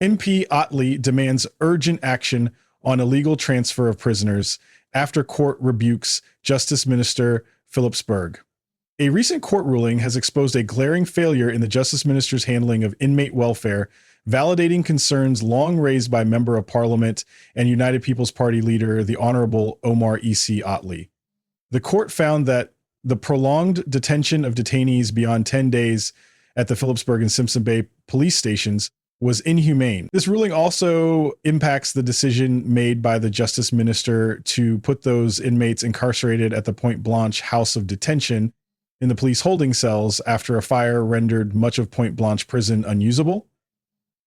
MP Ottley demands urgent action on illegal transfer of prisoners after court rebukes Justice Minister Philipsburg. A recent court ruling has exposed a glaring failure in the Justice Minister's handling of inmate welfare, validating concerns long raised by Member of Parliament and United People's Party leader, the Honourable Omar E.C. Ottley. The court found that the prolonged detention of detainees beyond 10 days at the Philipsburg and Simpson Bay police stations was inhumane. This ruling also impacts the decision made by the Justice Minister to put those inmates incarcerated at the Pointe Blanche House of Detention in the police holding cells after a fire rendered much of Pointe Blanche Prison unusable.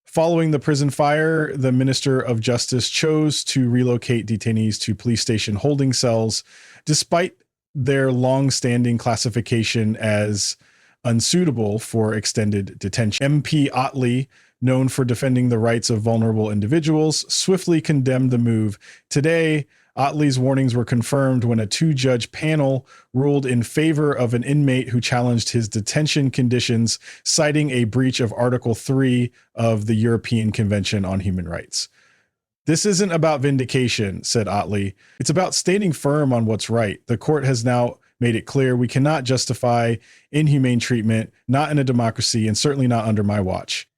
Following the prison fire, the Minister of Justice chose to relocate detainees to police station holding cells, despite their long-standing classification as unsuitable for extended detention. MP Ottley, known for defending the rights of vulnerable individuals, swiftly condemned the move. Today, Ottley's warnings were confirmed when a two-judge panel ruled in favor of an inmate who challenged his detention conditions, citing a breach of Article 3 of the European Convention on Human Rights. "This isn't about vindication," said Ottley. "It's about standing firm on what's right. The court has now made it clear we cannot justify inhumane treatment, not in a democracy, and certainly not under my watch."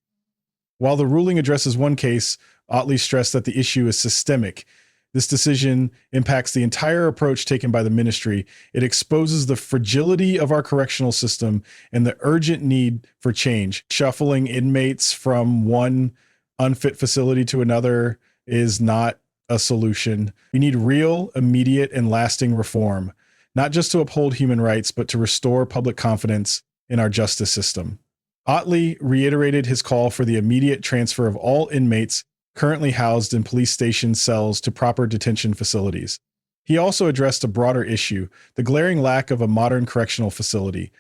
While the ruling addresses one case, Ottley stressed that the issue is systemic. This decision impacts the entire approach taken by the ministry. It exposes the fragility of our correctional system and the urgent need for change. Shuffling inmates from one unfit facility to another is not a solution. We need real, immediate, and lasting reform, not just to uphold human rights, but to restore public confidence in our justice system. Ottley reiterated his call for the immediate transfer of all inmates currently housed in police station cells to proper detention facilities. He also addressed a broader issue, the glaring lack of a modern correctional facility.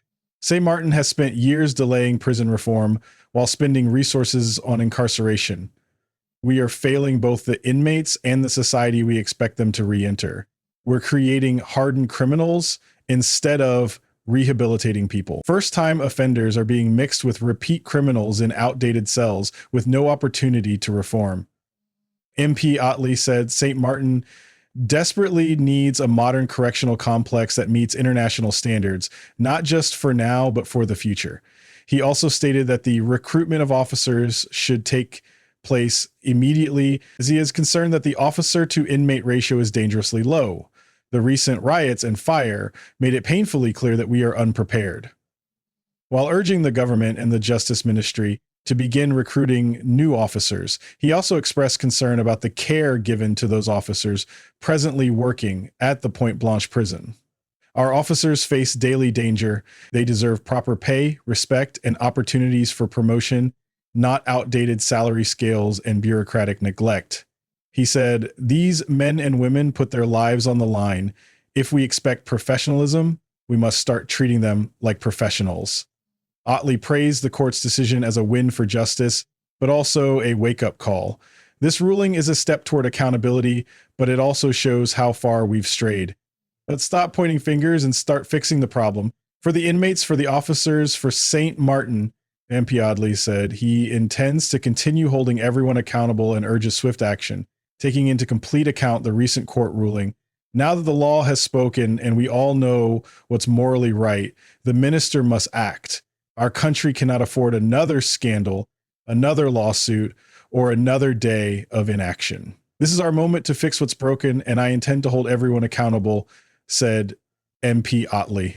St. Maarten has spent years delaying prison reform while spending resources on incarceration. We are failing both the inmates and the society we expect them to re-enter. We're creating hardened criminals instead of rehabilitating people. First-time offenders are being mixed with repeat criminals in outdated cells with no opportunity to reform. MP Ottley said St. Maarten desperately needs a modern correctional complex that meets international standards, not just for now, but for the future. He also stated that the recruitment of officers should take place immediately, as he is concerned that the officer-to-inmate ratio is dangerously low. The recent riots and fire made it painfully clear that we are unprepared. While urging the government and the Justice Ministry to begin recruiting new officers, he also expressed concern about the care given to those officers presently working at the Pointe Blanche Prison. Our officers face daily danger. They deserve proper pay, respect, and opportunities for promotion, not outdated salary scales and bureaucratic neglect. He said, "These men and women put their lives on the line. If we expect professionalism, we must start treating them like professionals." Ottley praised the court's decision as a win for justice, but also a wake-up call. This ruling is a step toward accountability, but it also shows how far we've strayed. Let's stop pointing fingers and start fixing the problem. For the inmates, for the officers, for St. Maarten, MP Ottley said he intends to continue holding everyone accountable and urges swift action, taking into complete account the recent court ruling. Now that the law has spoken and we all know what's morally right, the minister must act. Our country cannot afford another scandal, another lawsuit, or another day of inaction. This is our moment to fix what's broken, and I intend to hold everyone accountable, said MP Ottley.